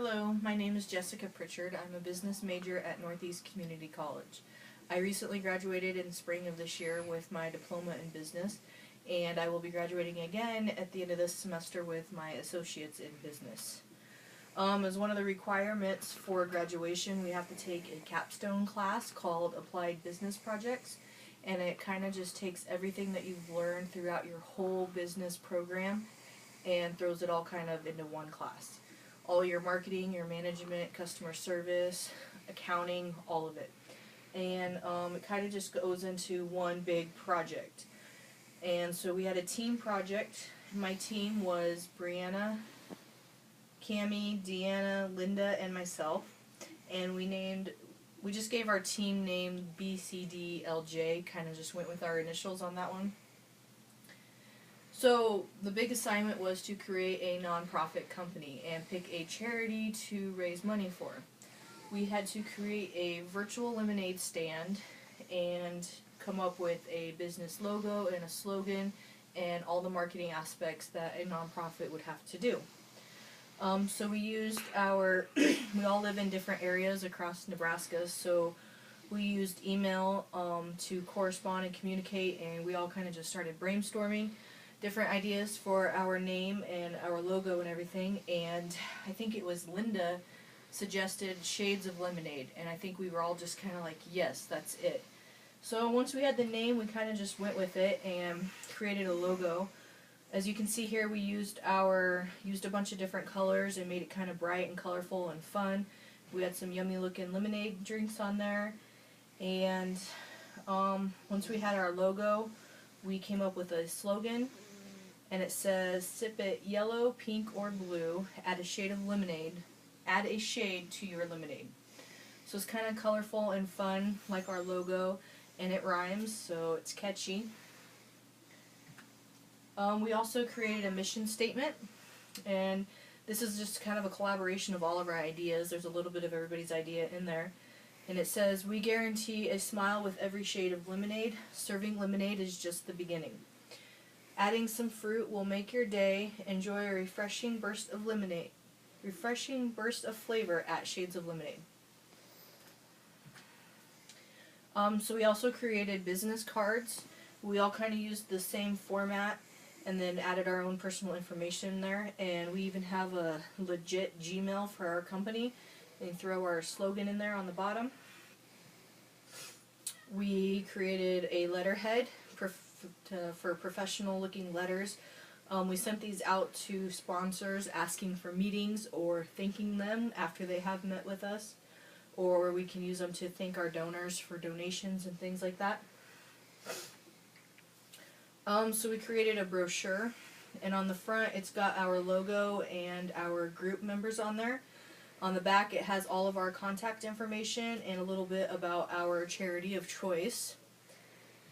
Hello, my name is Jessica Pritchard. I'm a business major at Northeast Community College. I recently graduated in spring of this year with my diploma in business, and I will be graduating again at the end of this semester with my associates in business. As one of the requirements for graduation, we have to take a capstone class called Applied Business Projects, and it kind of just takes everything that you've learned throughout your whole business program and throws it all kind of into one class. All your marketing, your management, customer service, accounting, all of it. And it kind of just goes into one big project. And so we had a team project. My team was Brianna, Cammie, Deanna, Linda, and myself. And we just gave our team name BCDLJ, kind of just went with our initials on that one. So the big assignment was to create a nonprofit company and pick a charity to raise money for. We had to create a virtual lemonade stand and come up with a business logo and a slogan and all the marketing aspects that a nonprofit would have to do. So we used we all live in different areas across Nebraska, so we used email to correspond and communicate, and we all kind of just started brainstorming different ideas for our name and our logo and everything, and I think it was Linda suggested Shades of Lemonade, and I think we were all just kind of like, yes, that's it. So once we had the name, we kind of just went with it and created a logo. As you can see here, we used a bunch of different colors and made it kind of bright and colorful and fun. We had some yummy looking lemonade drinks on there, and once we had our logo, we came up with a slogan. And it says, "Sip it yellow, pink, or blue. Add a shade of lemonade. Add a shade to your lemonade." So it's kind of colorful and fun, like our logo, and it rhymes, so it's catchy. We also created a mission statement, and this is just kind of a collaboration of all of our ideas. There's a little bit of everybody's idea in there. And it says, "We guarantee a smile with every shade of lemonade. Serving lemonade is just the beginning. Adding some fruit will make your day. Enjoy a refreshing burst of flavor at Shades of Lemonade." So we also created business cards. We all kind of used the same format and then added our own personal information in there. And we even have a legit Gmail for our company. And throw our slogan in there on the bottom. We created a letterhead for professional looking letters. We sent these out to sponsors asking for meetings or thanking them after they have met with us, or we can use them to thank our donors for donations and things like that. So we created a brochure, and on the front it's got our logo and our group members on there. On the back it has all of our contact information and a little bit about our charity of choice.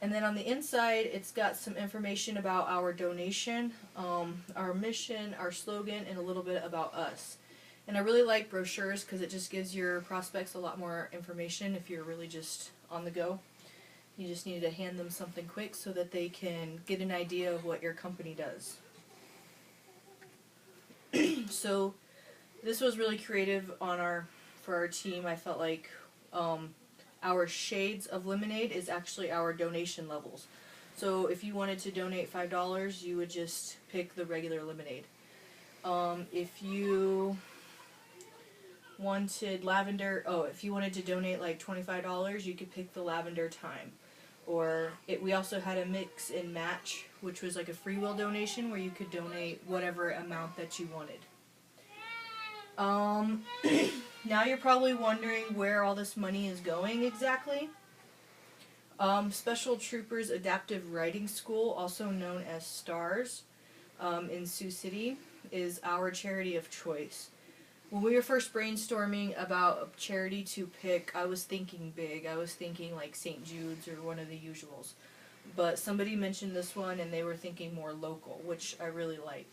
And then on the inside, it's got some information about our donation, our mission, our slogan, and a little bit about us. And I really like brochures because it just gives your prospects a lot more information if you're really just on the go. You just need to hand them something quick so that they can get an idea of what your company does. So this was really creative for our team. I felt like our Shades of Lemonade is actually our donation levels. So if you wanted to donate $5, you would just pick the regular lemonade. If you wanted if you wanted to donate like $25, you could pick the lavender thyme. Or we also had a mix and match, which was like a free will donation where you could donate whatever amount that you wanted. Now you're probably wondering where all this money is going exactly. Special Troopers Adaptive Writing School, also known as STARS, in Sioux City, is our charity of choice. When we were first brainstorming about a charity to pick, I was thinking big. I was thinking like St. Jude's or one of the usuals. But somebody mentioned this one and they were thinking more local, which I really like.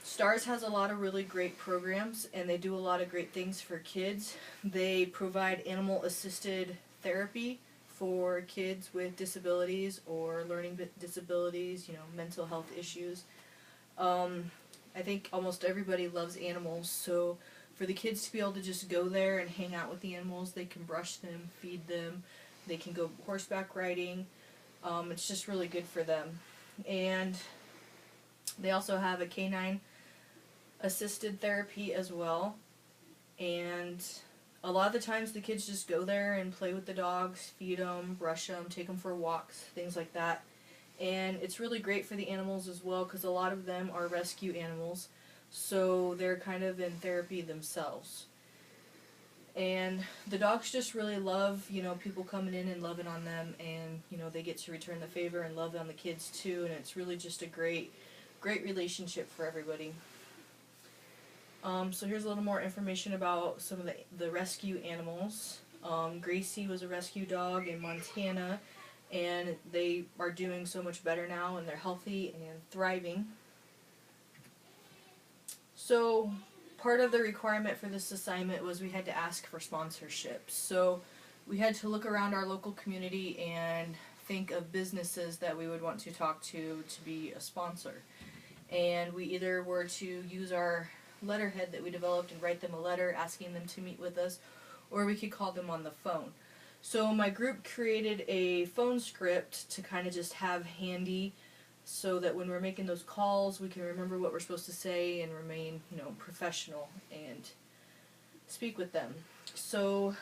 STARS has a lot of really great programs, and they do a lot of great things for kids. They provide animal-assisted therapy for kids with disabilities or learning disabilities, mental health issues. I think almost everybody loves animals, so for the kids to be able to just go there and hang out with the animals, they can brush them, feed them, they can go horseback riding. It's just really good for them. And they also have a canine assisted therapy as well. And a lot of the times the kids just go there and play with the dogs, feed them, brush them, take them for walks, things like that. And it's really great for the animals as well because a lot of them are rescue animals, so they're kind of in therapy themselves. And the dogs just really love, people coming in and loving on them, and, they get to return the favor and love on the kids too, and it's really just a great relationship for everybody. So here's a little more information about some of the rescue animals. Gracie was a rescue dog in Montana, and they are doing so much better now, and they're healthy and thriving. So part of the requirement for this assignment was we had to ask for sponsorships. So we had to look around our local community and think of businesses that we would want to talk to be a sponsor. And we either were to use our letterhead that we developed and write them a letter asking them to meet with us, or we could call them on the phone. So my group created a phone script to kind of just have handy so that when we're making those calls we can remember what we're supposed to say and remain, professional and speak with them. So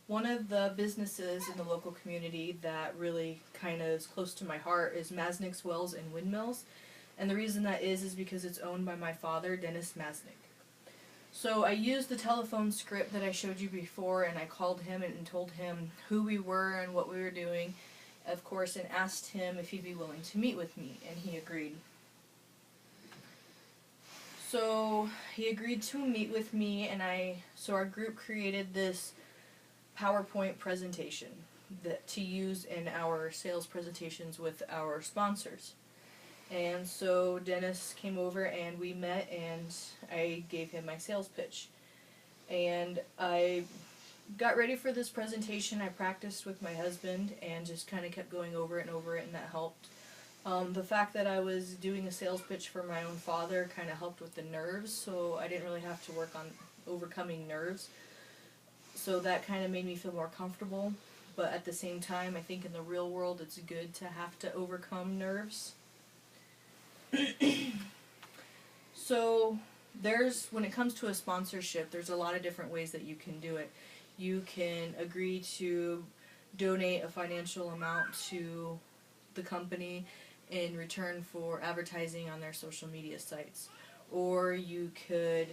one of the businesses in the local community that really kind of is close to my heart is Masnick's Wells and Windmills. And the reason that is because it's owned by my father, Dennis Masnick. So I used the telephone script that I showed you before, and I called him and told him who we were and what we were doing, of course, and asked him if he'd be willing to meet with me, and he agreed. So he agreed to meet with me, and so our group created this PowerPoint presentation to use in our sales presentations with our sponsors. And so Dennis came over and we met, and I gave him my sales pitch. And I got ready for this presentation. I practiced with my husband and just kind of kept going over it, and that helped. The fact that I was doing a sales pitch for my own father kind of helped with the nerves, so I didn't really have to work on overcoming nerves. So that kind of made me feel more comfortable. But at the same time, I think in the real world it's good to have to overcome nerves. So when it comes to a sponsorship, there's a lot of different ways that you can do it. You can agree to donate a financial amount to the company in return for advertising on their social media sites. Or you could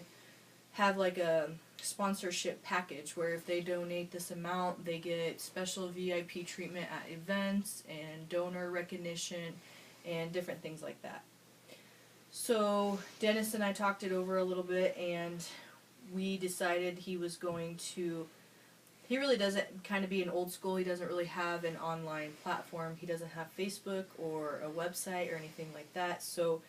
have like a sponsorship package where if they donate this amount, they get special VIP treatment at events and donor recognition and different things like that. So Dennis and I talked it over a little bit, and we decided he really doesn't kind of be an old school. He doesn't really have an online platform. He doesn't have Facebook or a website or anything like that. So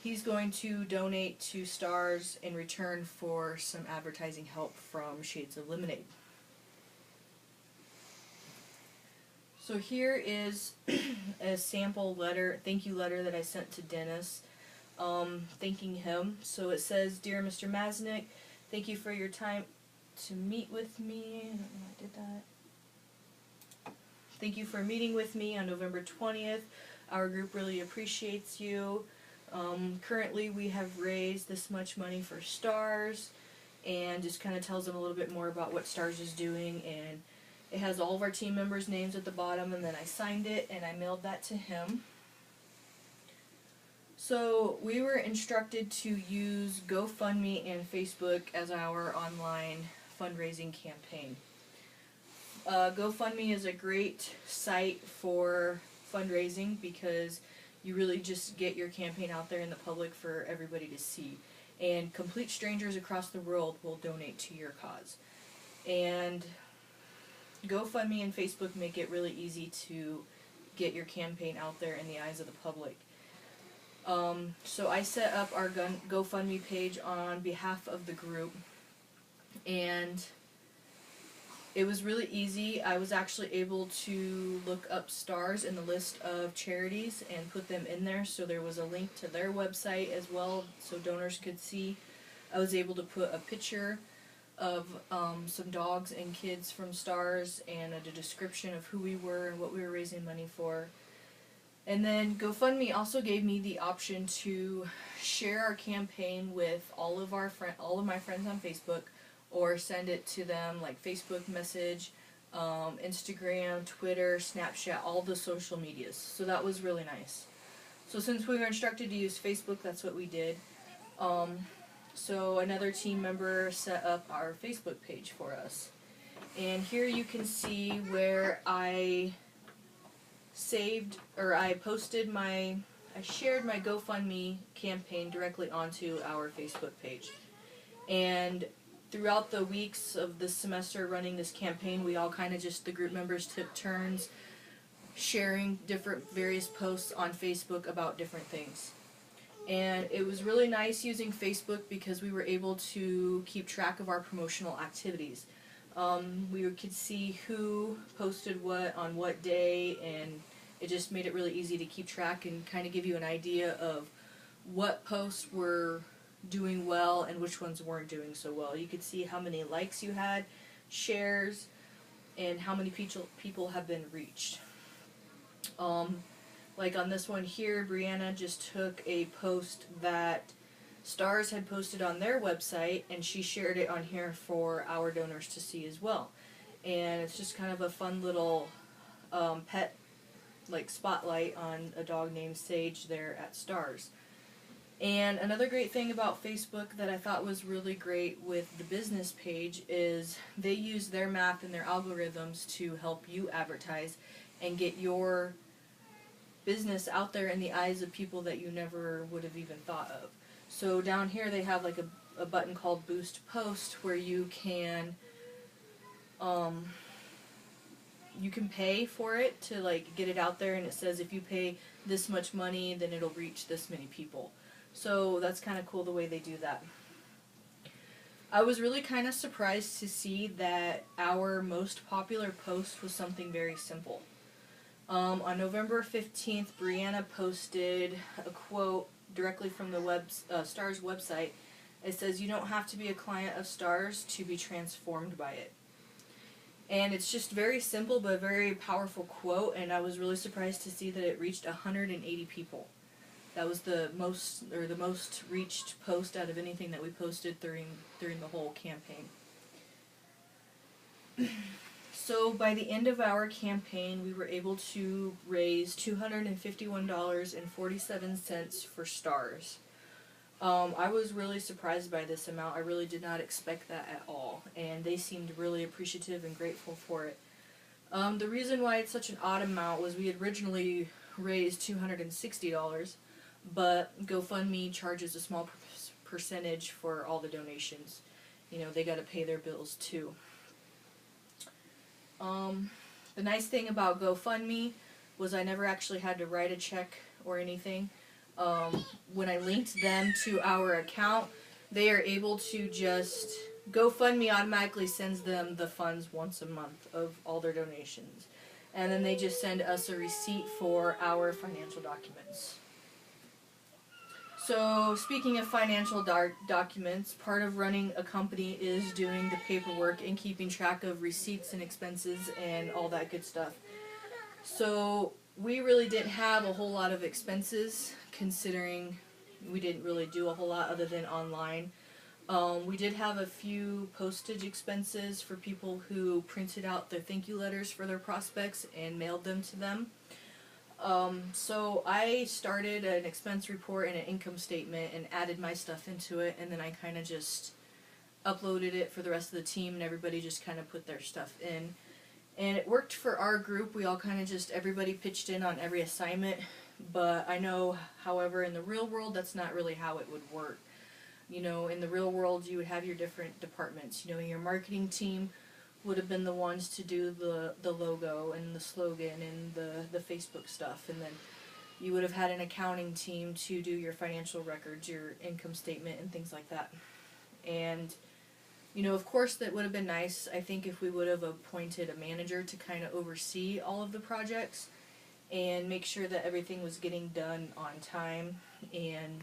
he's going to donate to Stars in return for some advertising help from Shades of Lemonade. So here is a sample letter, thank you letter that I sent to Dennis. Thanking him. So it says, "Dear Mr. Masnick, thank you for your time to meet with me." I don't know why I did that. "Thank you for meeting with me on November 20th. Our group really appreciates you. Currently we have raised this much money for Stars," and just kind of tells them a little bit more about what Stars is doing, and it has all of our team members' names at the bottom, and then I signed it and I mailed that to him. So we were instructed to use GoFundMe and Facebook as our online fundraising campaign. GoFundMe is a great site for fundraising because you really just get your campaign out there in the public for everybody to see. And complete strangers across the world will donate to your cause. And GoFundMe and Facebook make it really easy to get your campaign out there in the eyes of the public. So I set up our GoFundMe page on behalf of the group, and It was really easy. I was actually able to look up stars in the list of charities and put them in there, so there was a link to their website as well so donors could see. I was able to put a picture of some dogs and kids from stars and a description of who we were and what we were raising money for. And then GoFundMe also gave me the option to share our campaign with all of my friends on Facebook, or send it to them like Facebook message, Instagram, Twitter, Snapchat, all the social medias. So that was really nice. So since we were instructed to use Facebook, that's what we did. So another team member set up our Facebook page for us. And here you can see where I shared my GoFundMe campaign directly onto our Facebook page. And throughout the weeks of this semester running this campaign, we all kind of the group members took turns sharing various posts on Facebook about different things. And it was really nice using Facebook because we were able to keep track of our promotional activities. We could see who posted what on what day, and it just made it really easy to keep track and kind of give you an idea of what posts were doing well and which ones weren't doing so well. You could see how many likes you had, shares, and how many people have been reached. Like on this one here, Brianna just took a post that Stars had posted on their website, and she shared it on here for our donors to see as well. And it's just kind of a fun little pet spotlight on a dog named Sage there at Stars. And another great thing about Facebook that I thought was really great with the business page is they use their math and their algorithms to help you advertise and get your business out there in the eyes of people that you never would have even thought of. So down here they have like a button called Boost Post where you can pay for it to get it out there, and it says if you pay this much money then it'll reach this many people. So that's kind of cool the way they do that. I was really kind of surprised to see that our most popular post was something very simple. On November 15th, Brianna posted a quote directly from the Stars website. It says, "You don't have to be a client of Stars to be transformed by it." And it's just very simple but a very powerful quote, and I was really surprised to see that it reached 180 people. That was the most reached post out of anything that we posted during the whole campaign. So by the end of our campaign, we were able to raise $251.47 for Stars. I was really surprised by this amount. I really did not expect that at all, and they seemed really appreciative and grateful for it. The reason why it's such an odd amount was we had originally raised $260, but GoFundMe charges a small percentage for all the donations. You know, they got to pay their bills too. The nice thing about GoFundMe was I never actually had to write a check or anything. When I linked them to our account, they are able to GoFundMe automatically sends them the funds once a month of all their donations. And then they just send us a receipt for our financial documents. So, speaking of financial documents, part of running a company is doing the paperwork and keeping track of receipts and expenses and all that good stuff. So, we really didn't have a whole lot of expenses, considering we didn't really do a whole lot other than online. We did have a few postage expenses for people who printed out their thank you letters for their prospects and mailed them to them. So I started an expense report and an income statement and added my stuff into it, and then I kind of just uploaded it for the rest of the team, and everybody just kind of put their stuff in. And it worked for our group. We all kind of everybody pitched in on every assignment, but I know, however, in the real world, that's not really how it would work. You know, in the real world, you would have your different departments. You know, your marketing team would have been the ones to do the logo and the slogan and the Facebook stuff, and then you would have had an accounting team to do your financial records, your income statement, and things like that. And You know, of course, that would have been nice, I think, if we would have appointed a manager to kind of oversee all of the projects and make sure that everything was getting done on time and